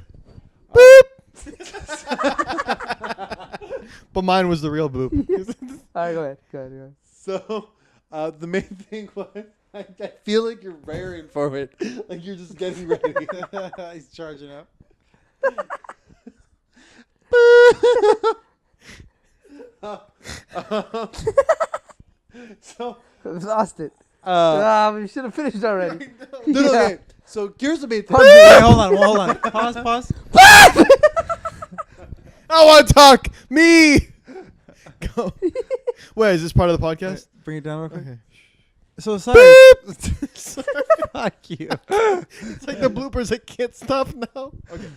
But mine was the real boop. All right, go ahead. So the main thing was I feel like you're raring for it, like you're just getting ready. He's charging up. So I've lost it. We should have finished already. no, Yeah. okay. So here's the main thing. Wait, hold on. Pause. I want to talk. Me. Go. Wait, is this part of the podcast? Bring it down real quick. Okay. So Cyrus, fuck you. It's like the bloopers. I can't stop now. Okay.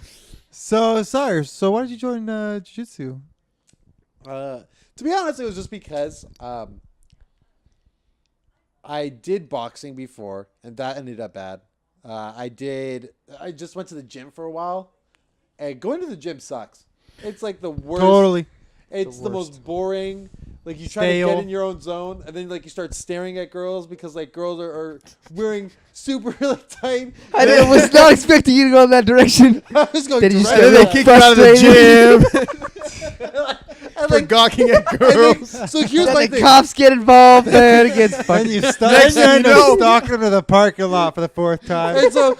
So Cyrus, why did you join jiu-jitsu? To be honest, it was just because I did boxing before, and that ended up bad. I just went to the gym for a while, and going to the gym sucks. It's like the worst. Totally. It's the most boring. Like you try Stale. to get in your own zone, and then like you start staring at girls because like girls are wearing super like tight. I was not expecting you to go in that direction. I was going Did you just direct. And then they get kick you out of the frustrated? gym And, for like, gawking at and then- girls. so here's Then my the thing. cops get involved. Then it gets And fucking. you Next thing you end up know- stalking to the parking lot for the fourth time. And so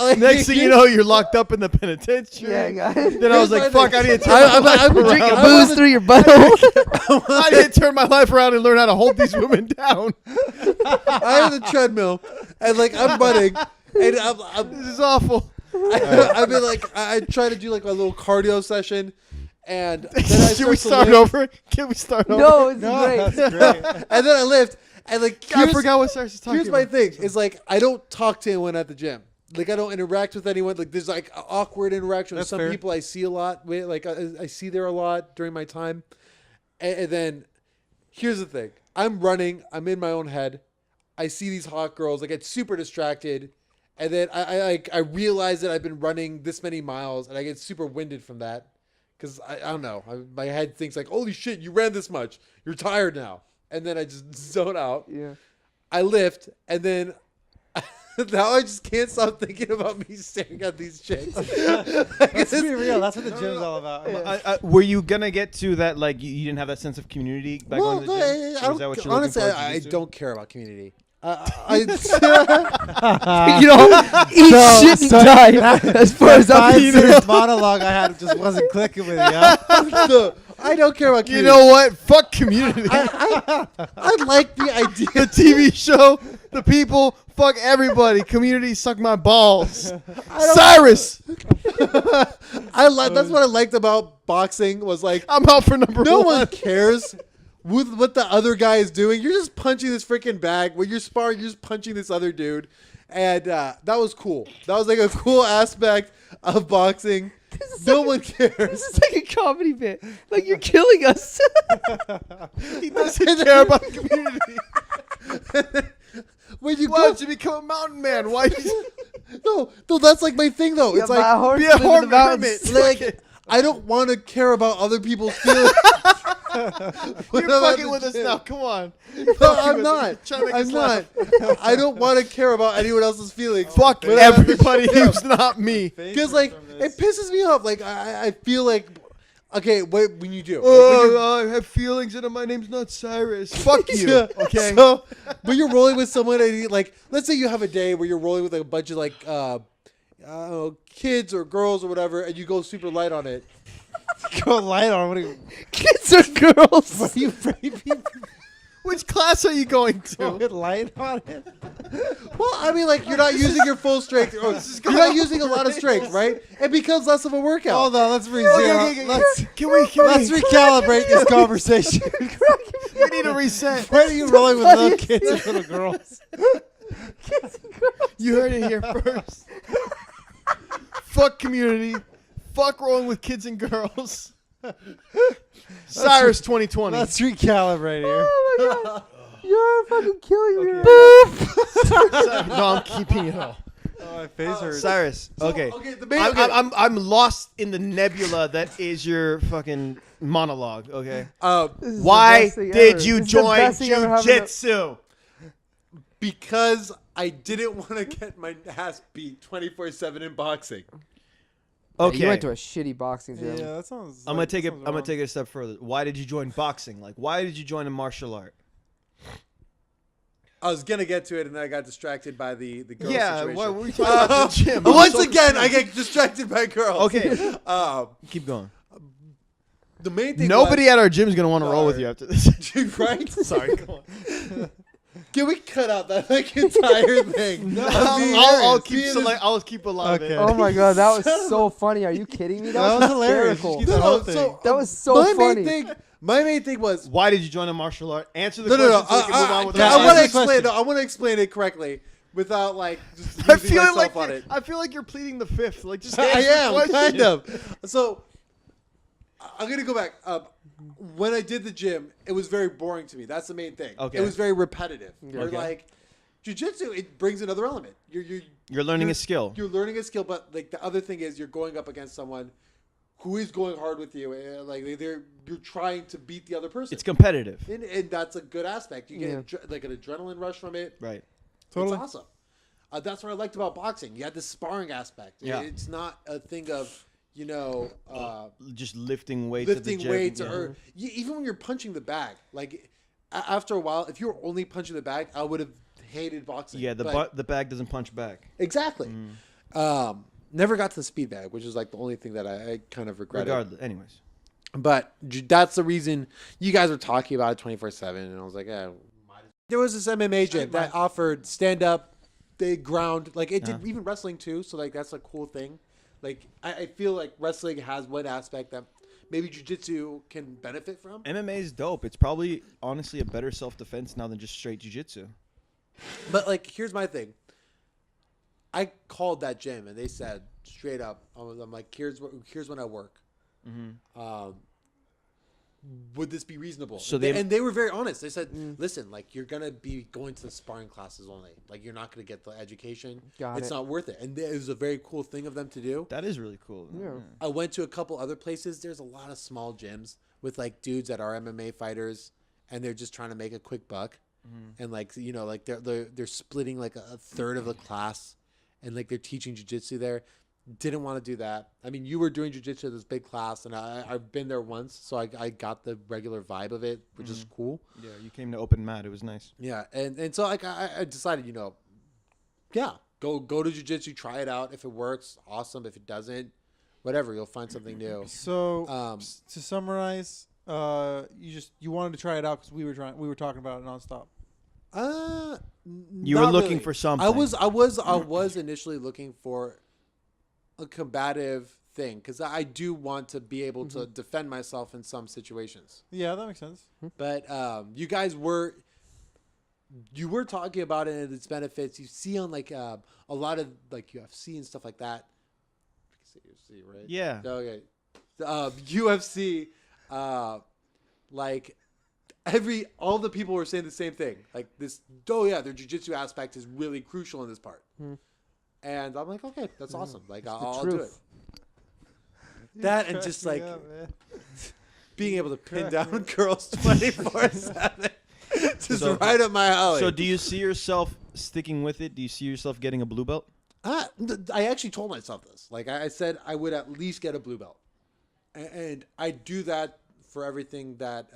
like, Next thing you know, you're locked up in the penitentiary. Yeah, guys. Then I was Here's like, my fuck, I thing. need to turn my life I'm around. Drinking I booze wasn't- through your butthole. I need to turn my life around and learn how to hold these women down. I have the treadmill, and like I'm running, and This is awful. I mean like I try to do like a little cardio session, and then I Should we to start lift, over? Can we start over? No, it's No, great. that's great. and then I lift, and like I forgot what Cyrus is talking here's my about. thing is like I don't talk to anyone at the gym. Like I don't interact with anyone. Like there's like awkward interaction with That's some fair. people I see a lot. Like I see there a lot during my time. And then here's the thing: I'm running. I'm in my own head. I see these hot girls. I get super distracted, and then I realize that I've been running this many miles, and I get super winded from that because I don't know. My head thinks like, "Holy shit, you ran this much. You're tired now," and then I just zone out. Yeah. I lift, and then now I just can't stop thinking about me staring at these chicks. Let's be real. That's what the gym's all about. Were you gonna get to that? Like you didn't have that sense of community by Well, going to the gym? I Was that what don't, you're honestly, looking for? I Jiu-jitsu? don't care about community. You know, eat shit and die. As far as I'm 5 concerned. minutes monologue I had just wasn't clicking with you. Huh? No, I don't care about You community. know what? Fuck community. I like the idea. The TV show, the people, fuck everybody. Community, suck my balls. Cyrus, That's what I liked about boxing was like I'm out for number no one. one cares with what the other guy is doing. You're just punching this freaking bag. When you're sparring, you're just punching this other dude. And that was cool. That was like a cool aspect of boxing. No one cares. This is like a comedy bit. Like you're killing us. He doesn't care about community. When you Why go, don't you become a mountain man? Why? no, that's like my thing though. It's Yeah, like my horse be a live in the hermit. mountains. like I don't want to care about other people's feelings. You're When I'm at fucking the with us gym. now. Come on. No, I'm not. Trying to make I'm us not. laugh. I don't want to care about anyone else's feelings. Fuck when I'm at the everybody gym. who's not me. Because like it pisses me off. Like I feel like okay, what when you do? Oh, I have feelings and my name's not Cyrus. Fuck you. Yeah. Okay. So when you're rolling with someone, and like let's say you have a day where you're rolling with like, a bunch of like I don't know, kids or girls or whatever, and you go super light on it. Go light on. What are you? Kids or girls. What are you afraid people? Which class are you going Go to? light on it. Well, I mean, like you're not using your full strength, or you're not using a lot of strength, right? It becomes less of a workout. Hold on. Let's resume. Let's Can we recalibrate this conversation. we need a reset. Why are you rolling with little kids and little girls? You heard it here first. Fuck community. Fuck rolling with kids and girls. Cyrus 2020. Let's recalibrate here. Oh my god. You're fucking killing me. No, I'm keeping it all. Oh, my face hurts. Cyrus. Okay. Okay, the main, I'm lost in the nebula that is your fucking monologue. Okay. This is the Why best thing did ever. you This is the join best thing ever happened to- jiu-jitsu? because I didn't want to get my ass beat 24/7 in boxing. Okay. You went to a shitty boxing gym. Yeah, that sounds. I'm gonna take it. I'm gonna take it a step further. Why did you join boxing? Like, why did you join a martial art? I was gonna get to it, and then I got distracted by the girl Yeah. situation. Why were we talking about the gym? I'm Once so again, I get distracted by girls. Okay. Um, Keep going. the main thing. Nobody at our gym is gonna want to roll with Sorry. you after this. was, right? Sorry. Go on. Can we cut out that like entire thing? No. I'll keep. I'll keep a lot of Okay. it. Oh my god, that was so funny. Are you kidding me? That was hilarious. hysterical. Just keep that whole thing. That was so my funny. My main thing was Why did you join a martial art? Answer the no. question so we can move on with yeah, I that. want to answer the explain. question. No, I want to explain it correctly without like just I using feel myself like on it. I feel like you're pleading the fifth. Like just I answer the am question. kind of. So I'm gonna go back. When I did the gym, it was very boring to me. That's the main thing. Okay. It was very repetitive. Or Okay. like jiu-jitsu, it brings another element. You're learning a skill. You're learning a skill, but like the other thing is you're going up against someone who is going hard with you. And, like you're trying to beat the other person. It's competitive. And that's a good aspect. You get Yeah. like an adrenaline rush from it. Right. Totally. It's awesome. That's what I liked about boxing. You had this sparring aspect. Yeah. It's not a thing of Just lifting weights. at the lifting gym. weights Yeah. or even when you're punching the bag. Like after a while, if you were only punching the bag, I would have hated boxing. Yeah, But- the bag doesn't punch back. exactly. Never got to the speed bag, which is like the only thing that I kind of regretted. Regardless, anyways. But that's the reason you guys were talking about it 24/7, and I was like, yeah. There was this MMA gym that offered stand up, they ground, like it did even wrestling too. So like that's a cool thing. Like I feel like wrestling has one aspect that maybe jiu-jitsu can benefit from. MMA is dope. It's probably honestly a better self defense now than just straight jiu-jitsu. But like, here's my thing. I called that gym and they said straight up, I'm like, here's when I work. Would this be reasonable? So and they were very honest. They said, listen, like you're gonna be going to the sparring classes only. Like you're not gonna get the education. It's not worth it. And it was a very cool thing of them to do. That is really cool. Yeah. I went to a couple other places. There's a lot of small gyms with like dudes that are MMA fighters, and they're just trying to make a quick buck. And like like they're splitting like a third of the class, and like they're teaching jiu-jitsu there. Didn't want to do that. I mean, you were doing jiu-jitsu at this big class, and I've been there once, so I got the regular vibe of it, which is cool. Yeah, you came to open mat. It was nice. Yeah, and so like I decided, yeah, go to jiu-jitsu, try it out. If it works, awesome. If it doesn't, whatever, you'll find something new. So to summarize, you wanted to try it out because we were talking about it nonstop. You were looking for something. I was initially looking for a combative thing because I do want to be able to defend myself in some situations. Yeah, that makes sense. But you guys were talking about it and its benefits. You see on like a lot of like UFC and stuff like that. UFC, right? Yeah. Okay. UFC, like all the people were saying the same thing. Like this. Oh yeah, their jiu-jitsu aspect is really crucial in this part. And I'm like, okay, that's awesome. Like, I'll do it. That and just like being able to pin down girls 24/7, just right up my alley. So, do you see yourself sticking with it? Do you see yourself getting a blue belt? I actually told myself this. Like, I said I would at least get a blue belt, and I do that for everything that.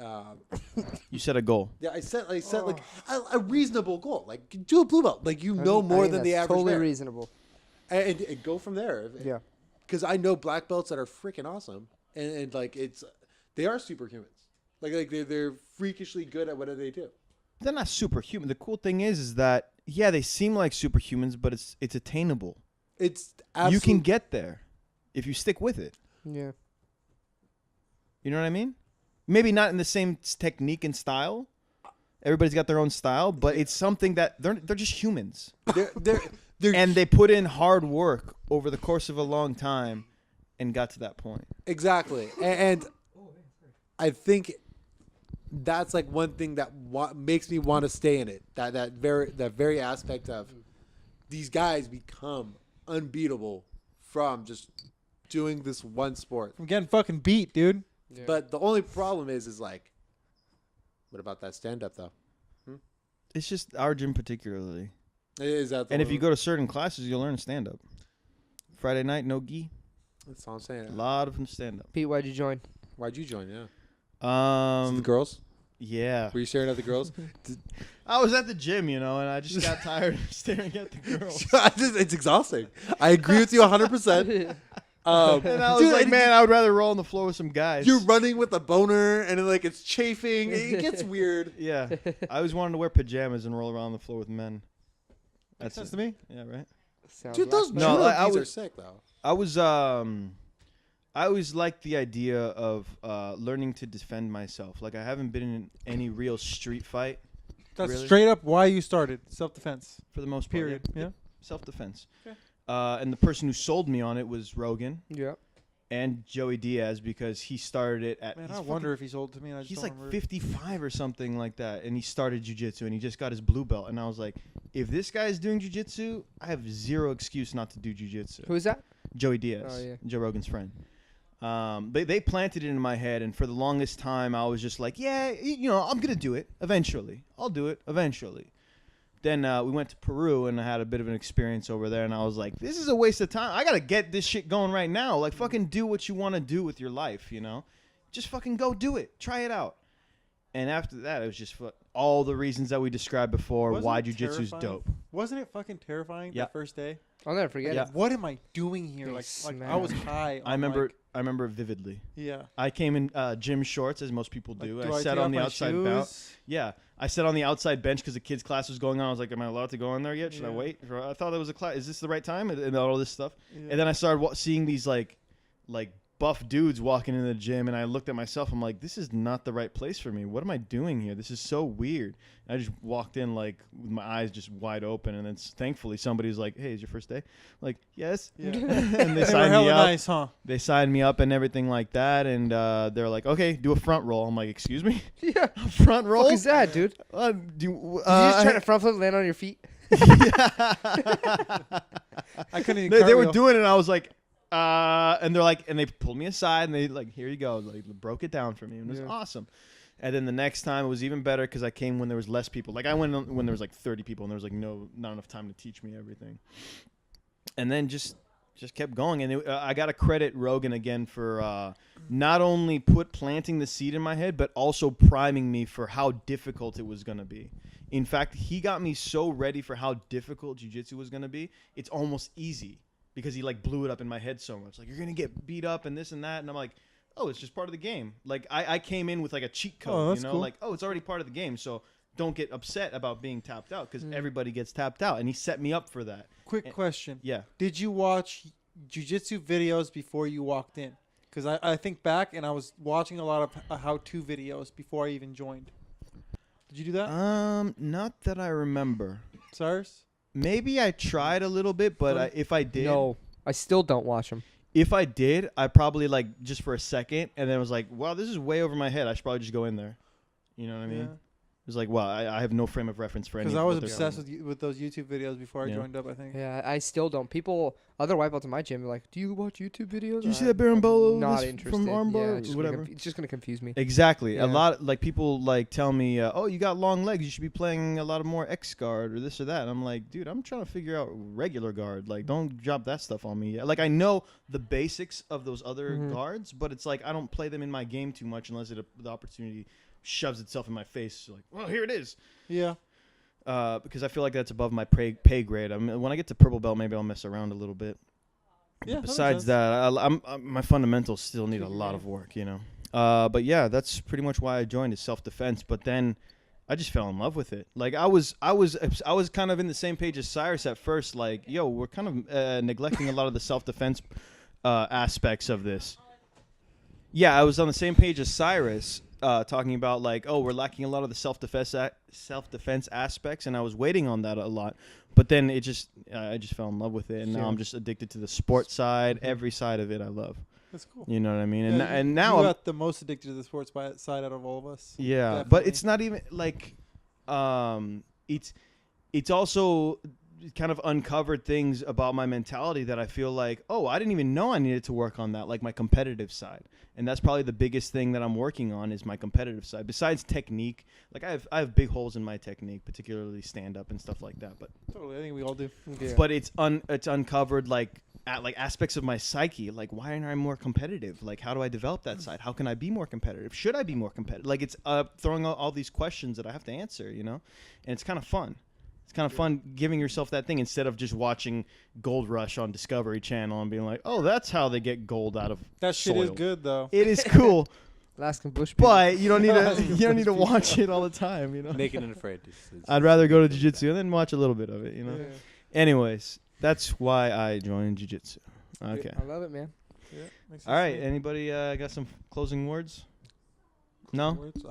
You set a goal. Yeah, I set like a reasonable goal. Like, do a blue belt. Like, more than the average. Totally man. Reasonable. And go from there. Yeah. Because I know black belts that are freaking awesome, and like they are superhumans. Like they're freakishly good at whatever they do. They're not superhuman. The cool thing is that they seem like superhumans, but it's attainable. It's you can get there if you stick with it. Yeah. You know what I mean? Maybe not in the same technique and style. Everybody's got their own style, but it's something that they're just humans. And they put in hard work over the course of a long time and got to that point. Exactly. And I think that's like one thing that makes me want to stay in it. That very aspect of these guys become unbeatable from just doing this one sport. I'm getting fucking beat, dude. Yeah. But the only problem is like, what about that stand-up though? It's just our gym particularly. Is that the And one? if you go to certain classes, you'll learn stand-up. Friday night, no gi. That's all I'm saying. A lot of stand-up. Pete, why'd you join? Why'd you join? Yeah. The girls? Yeah. Were you staring at the girls? I was at the gym, and I just got tired of staring at the girls. It's exhausting. I agree with you 100%. And I was like, man, I would rather roll on the floor with some guys. You're running with a boner, and like it's chafing. It gets weird. Yeah. I always wanted to wear pajamas and roll around on the floor with men. Makes sense to me. Yeah, right? Dude, those No, judo are sick though. I always liked the idea of learning to defend myself. Like, I haven't been in any real street fight. That's Really? straight up why you started self-defense. For the most part. Period. Yeah. Self-defense. Okay. And the person who sold me on it was Rogan Yeah. and Joey Diaz, because he started it at... Man, he's I wonder if he sold to me. And I just He's don't like remember. 55 or something like that, and he started jiu-jitsu, and he just got his blue belt. And I was like, if this guy's doing jiu-jitsu, I have zero excuse not to do jiu-jitsu. Who is that? Joey Diaz, Oh, yeah. Joe Rogan's friend. They planted it in my head, and for the longest time, I was just like, yeah, I'm going to do it eventually. I'll do it eventually. Then we went to Peru, and I had a bit of an experience over there, and I was like, this is a waste of time. I got to get this shit going right now. Like, fucking do what you want to do with your life, Just fucking go do it. Try it out. And after that, it was just all the reasons that we described before, Wasn't why it jiu-jitsu's terrifying? dope. Wasn't it fucking terrifying Yeah. that first day? I'll never forget Yeah. it. What am I doing here? They Like I smash. was high. I remember it vividly. Yeah. I came in gym shorts, as most people do. Like, I take sat on off the my outside shoes? bench. Yeah, I sat on the outside bench because the kids' class was going on. I was like, "Am I allowed to go in there yet? Should I Yeah. wait?" I thought that was a class. Is this the right time? And all this stuff. Yeah. And then I started seeing these like buff dudes walking into the gym, and I looked at myself. I'm like, this is not the right place for me. What am I doing here? This is so weird. I just walked in like with my eyes just wide open, and then thankfully somebody was like, "Hey, is your first day?" I'm like, "Yes." Yeah. And they They were signed me hella up. nice, huh? They signed me up and everything like that, and they're like, "Okay, do a front roll." I'm like, "Excuse me, Yeah. a front roll?" What is that, dude? Do You just trying to front flip, land on your feet? I couldn't even. They were cartwheel. doing it, and I was like, and they're like, and they pulled me aside, and they like, here you go, like broke it down for me, and it was Yeah. awesome. And then the next time it was even better because I came when there was less people. Like I went when there was like 30 people, and there was like not enough time to teach me everything. And then just kept going, and I got to credit Rogan again for not only planting the seed in my head, but also priming me for how difficult it was gonna be. In fact, he got me so ready for how difficult jiu-jitsu was gonna be. It's almost easy because he like blew it up in my head so much. Like you're gonna get beat up and this and that, and I'm like, oh, it's just part of the game. Like I came in with like a cheat code, Oh, that's you know, cool. like it's already part of the game. So don't get upset about being tapped out because everybody gets tapped out, and he set me up for that. Quick question. Yeah. Did you watch jiu-jitsu videos before you walked in? Because I think back and I was watching a lot of how-to videos before I even joined. Did you do that, Not that I remember. Cyrus? Maybe I tried a little bit, but if I did, No, I still don't watch them. if I did, I probably like just for a second, and then was like, wow, this is way over my head. I should probably just go in there. You know what I mean? It was like, wow, I have no frame of reference for any. Because of I was what they're obsessed doing. with those YouTube videos before I Yeah. joined up, I think. Yeah, I still don't. Other wipeouts in my gym are like, do you watch YouTube videos? Do you see that Berimbolo Not this interested. from Yeah, armbar? it's just Whatever. it's just gonna confuse me. Exactly. Yeah. A lot like people like tell me, oh, you got long legs. You should be playing a lot of more X guard or this or that. And I'm like, dude, I'm trying to figure out regular guard. Like, don't drop that stuff on me. Like, I know the basics of those other guards, but it's like I don't play them in my game too much unless the opportunity shoves itself in my face. Like, well, here it is. Yeah. Because I feel like that's above my pay grade. I mean, when I get to purple belt, maybe I'll mess around a little bit. Yeah. that makes Besides sense. that, my fundamentals still need a lot of work, you know. But yeah, that's pretty much why I joined is self-defense. But then I just fell in love with it. Like I was kind of in the same page as Cyrus at first. Like, yo, we're kind of neglecting a lot of the self-defense aspects of this. Yeah, I was on the same page as Cyrus, talking about like, oh, we're lacking a lot of the self-defense aspects, and I was waiting on that a lot. But then I just fell in love with it, and now I'm just addicted to the sports side. Every side of it I love. That's cool. You know what I mean? Yeah, And now you I'm, got the most addicted to the sports side out of all of us. yeah, but Definitely. it's not even like it's also kind of uncovered things about my mentality that I feel like, oh, I didn't even know I needed to work on that, like my competitive side. And that's probably the biggest thing that I'm working on is my competitive side. Besides technique, like I have big holes in my technique, particularly stand up and stuff like that. But Totally. I think we all do. Yeah. but it's uncovered like aspects of my psyche. Like, why aren't I more competitive? Like, how do I develop that side? How can I be more competitive? Should I be more competitive? Like, it's throwing out all these questions that I have to answer, you know? And it's kind of fun. It's kind of fun giving yourself that thing instead of just watching Gold Rush on Discovery Channel and being like, oh, that's how they get gold out of That shit is soil. good though. It is cool, Alaskan bush. but you don't need to watch it all the time, you know? Naked and Afraid. I'd rather go to jiu-jitsu and then watch a little bit of it, you know? Yeah. Anyways, that's why I joined jiu-jitsu. Okay. I love it, man. Yeah, makes All right. sense. Anybody got some closing words? No? Words?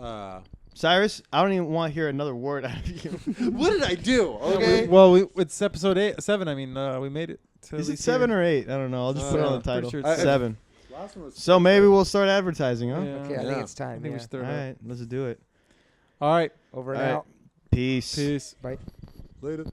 Cyrus, I don't even want to hear another word out of you. What did I do? Yeah, Okay. it's episode 7. I mean, we made it. To Is it 7 or 8? I don't know. I'll just put it on the pretty title. sure it's 7. Last one was So maybe we'll start advertising, huh? Yeah. Okay, I think it's I time. think we Yeah. should throw All it out. right. Let's do it. All right. Over and All right. out. Peace. Peace. later.